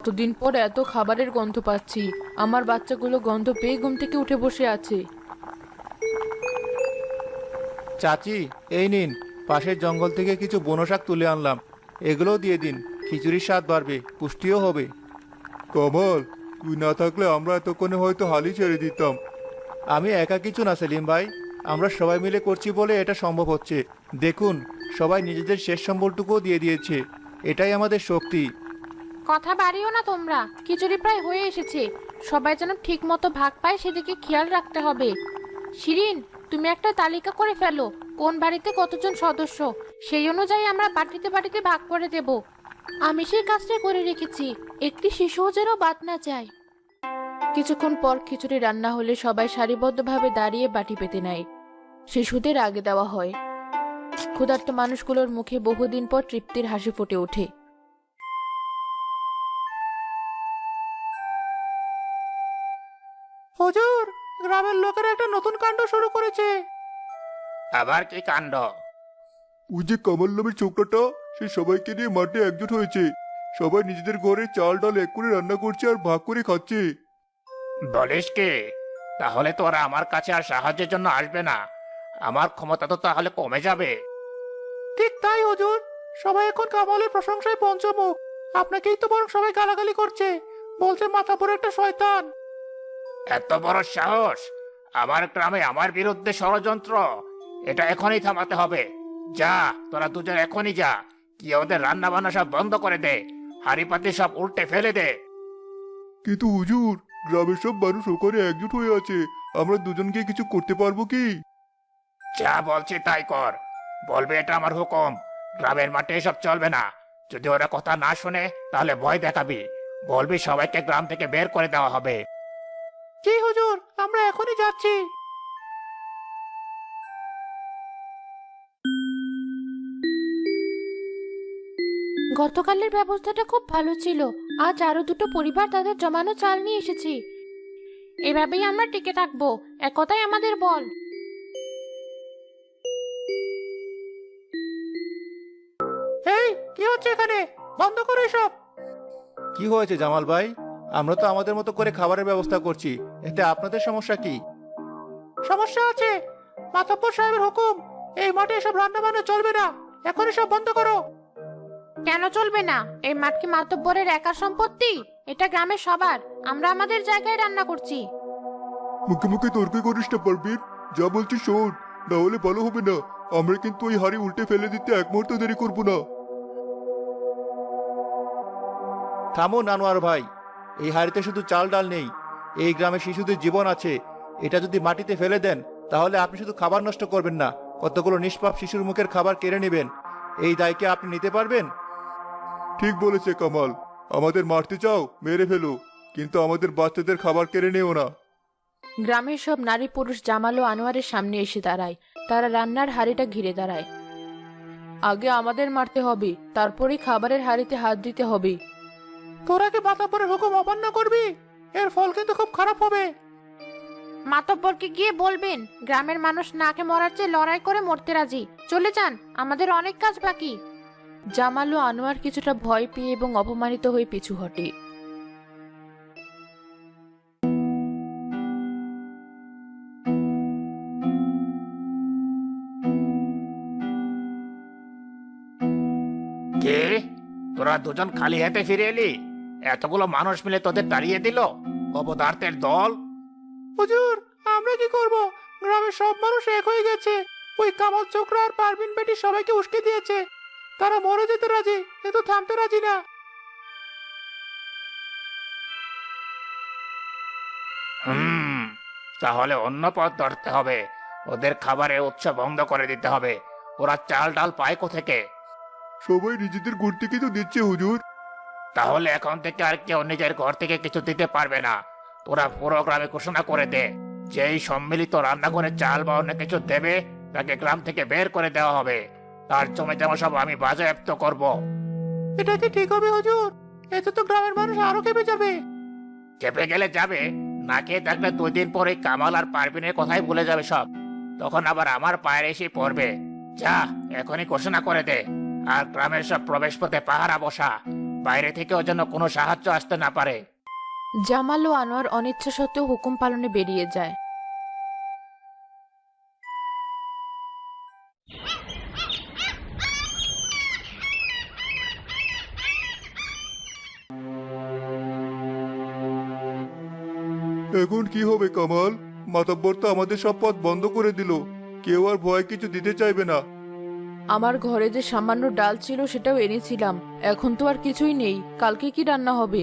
এতদিন পর এত খাবারের গন্ধ পাচ্ছি। আমার বাচ্চাগুলো গন্ধ পেয়ে ঘুম থেকে উঠে বসে আছে। চাচি, এই নিন, পাশের জঙ্গল থেকে কিছু বনো শাক তুলে আনলাম। এগুলোও দিয়ে দিন, খিচুড়ির স্বাদ বাড়বে, পুষ্টিও হবে। কমল, তুই না থাকলে আমরা এতক্ষণে হয়তো হালই ছেড়ে দিতাম। আমি একা কিছু না সেলিম ভাই, আমরা সবাই মিলে করছি বলে এটা সম্ভব হচ্ছে। দেখুন, সবাই নিজেদের শেষ সম্বলটুকুও দিয়ে দিয়েছে। এটাই আমাদের শক্তি। কথা বাড়িও না তোমরা, খিচুড়ি প্রায় হয়ে এসেছে। সবাই যেন ঠিক মতো ভাগ পায় সেদিকে খেয়াল রাখতে হবে। শিরিন, তুমি একটা তালিকা করে ফেলো, কোন বাড়িতে কতজন সদস্য, সেই অনুযায়ী আমরা বাটিতে বাটিতে ভাগ করে দেব। আমি সেই কাজটা করে রেখেছি, একটি শিশুও যেন বাদ না যায়। কিছুক্ষণ পর খিচুড়ি রান্না হলে সবাই সারিবদ্ধভাবে দাঁড়িয়ে বাটি পেতে নেয়। শিশুদের আগে দেওয়া হয়। ক্ষুধার্ত মানুষগুলোর মুখে বহুদিন পর তৃপ্তির হাসি ফুটে ওঠে। হুজুর, গ্রামের লোকেরা একটা নতুন কাণ্ড শুরু করেছে। আবার কি কাণ্ড? ওই যে কামাল নামের ছোকরাটা, সে সবাইকে নিয়ে মাঠে একজোট হয়েছে। সবাই নিজেদের ঘরে চাল ডাল এক করে রান্না করছে আর ভাগ করে খাচ্ছে। বলিস কি? তাহলে তো ওরা আমার কাছে আর সাহায্যের জন্য আসবে না। আমার ক্ষমতা তো তাহলে কমে যাবে। ঠিক তাই হুজুর, সবাই এখন কামালের প্রশংসায় পঞ্চমুখ। আপনাকেই তো বরং সবাই গালাগালি করছে, বলছে মাথা পড়ে একটা শয়তান। এত বড় সাহস! আমার গ্রামে আমার বিরুদ্ধে ষড়যন্ত্র! এটা এখনই থামাতে হবে। যা, তোরা দুজন এখনই যা, কি ওদের রান্না বান্না সব বন্ধ করে দে, হাড়ি পাতি সব উল্টে ফেলে দে। কিন্তু হুজুর, গ্রামের সব মানুষ ওখানে একজোট হয়ে আছে, আমরা দুজনকে কিছু করতে পারবো কি? যা বলছি তাই কর। বলবে এটা আমার হুকুম। গ্রামের মাঠে এসব চলবে না। যদি ওরা কথা না শোনে তাহলে ভয় দেখাবি, বলবি সবাইকে গ্রাম থেকে বের করে দেওয়া হবে। জি হুজুর, আমরা এখনই যাচ্ছি। গতকালের ব্যবস্থাটা খুব ভালো ছিল। আজ আরো দুটো পরিবার তাদের জমানো চাল নিয়ে এসেছি। এভাবেই আমরা টিকে থাকবো, একতাই আমাদের বল। এই, কি হচ্ছে এখানে? বন্ধ করো এসব। কি হয়েছে জামাল ভাই? আমরা তো আমাদের মতো করে খাবারের ব্যবস্থা করছি, এতে আপনাদের সমস্যা কি? সমস্যা আছে। মাতব্বর সাহেবের হুকুম, এই মাঠে এসব রান্না বান্না চলবে না। এখন এসব বন্ধ করো। কেন চলবে না? এই মাঠ কি মাতব্বরের একার সম্পত্তি? এটা গ্রামের সবার। আমরা আমাদের জায়গায় রান্না করছি। মুখে মুখে তর্ক করিস না পারবিন, যা বলছি শোন, না হলে ভালো হবে না। আমরা কিন্তু ওই হাড়ি উল্টে ফেলে দিতে এক মুহূর্ত দেরি করব না। থামুন আনোয়ার ভাই, এই হাড়িতে শুধু চাল ডাল নেই, এই গ্রামের শিশুদের জীবন আছে। এটা যদি মাটিতে ফেলে দেন তাহলে আপনি শুধু খাবার নষ্ট করবেন না, কতগুলো নিষ্পাপ শিশুর মুখের খাবার কেড়ে নেবেন। এই দায় কি আপনি নিতে পারবেন? ঠিক বলেছে কামাল, আমাদের মারতে চাও মেরে ফেলো, কিন্তু আমাদের বাচ্চাদের খাবার কেড়ে নিও না। গ্রামের সব নারী পুরুষ জামাল ও আনোয়ারের সামনে এসে দাঁড়ায়। তারা রান্নার হাঁড়িটা ঘিরে দাঁড়ায়। আগে আমাদের মারতে হবে, তারপরেই খাবারের হাঁড়িতে হাত দিতে হবে। তোরা কি মাতাব্বরের হুকুম অমান্য করবি? এর ফল কিন্তু খুব খারাপ হবে। মাতব্বরকে গিয়ে বলবেন গ্রামের মানুষ নাকে মরার চেয়ে লড়াই করে মরতে রাজি। চলে যান, আমাদের অনেক কাজ বাকি। জামাল ও আনোয়ার কিছুটা ভয় পেয়ে এবং অপমানিত হয়ে পিছু হটে। কে? তোরা দুজন খালি হাতে ফিরে এলি? এতগুলো মানুষ মিলে তোদের তাড়িয়ে দিল? অপদার্থের দল! হুজুর, আমরা কি করব? গ্রামের সব মানুষ এক হয়ে গেছে। ওই কামাল চোকরা আর পারভিন বেটি সবাইকে উস্কে দিয়েছে। তারা মরে যেতে রাজি, কিন্তু থামতে রাজি না। হুম, তাহলে অন্য পথ ধরতে হবে। ওদের খাবারের উৎস বন্ধ করে দিতে হবে। ওরা চাল ডাল পায় কোথেকে? সবাই নিজেদের ঘর থেকে তো দিচ্ছে হুজুর। তাহলে এখন থেকে আর কেউ নিজের ঘর থেকে কিছু দিতে পারবে না। তোরা পুরো গ্রামে ঘোষণা করে দে, যেই সম্মিলিত রান্না করে চাল বা অন্য কিছু দেবে তাকে গ্রাম থেকে বের করে দেওয়া হবে। তার জমি জমা সব আমি বাজেয়াপ্ত করব। এটা কি ঠিক হবে হুজুর? এতে তো গ্রামের মানুষ আরো কেঁপে যাবে। চেপে গেলে যাবে, না খেয়ে থাকলে 2 দিন পরে কামাল আর পারভিনের কথাই ভুলে যাবে সব। তখন আবার আমার পায়ের এসে পড়বে। যা, এখনই ঘোষণা করে দে, আর গ্রামের সব প্রবেশ পথে পাহারা বসা। বাইরে থেকেও যেন কোনো সাহায্য আসতে না পারে। জামাল ও আনোয়ার অনিচ্ছা সত্ত্বেও হুকুম পালনে বেরিয়ে যায়। এখন কি হবে কামাল? মাতব্বর তো আমাদের সব পথ বন্ধ করে দিল, কেউ আর ভয় কিছু দিতে চাইবে না। আমার ঘরে যে সামান্য ডাল ছিল সেটাও এনেছিলাম, এখন তো আর কিছুই নেই, কালকে কি রান্না হবে?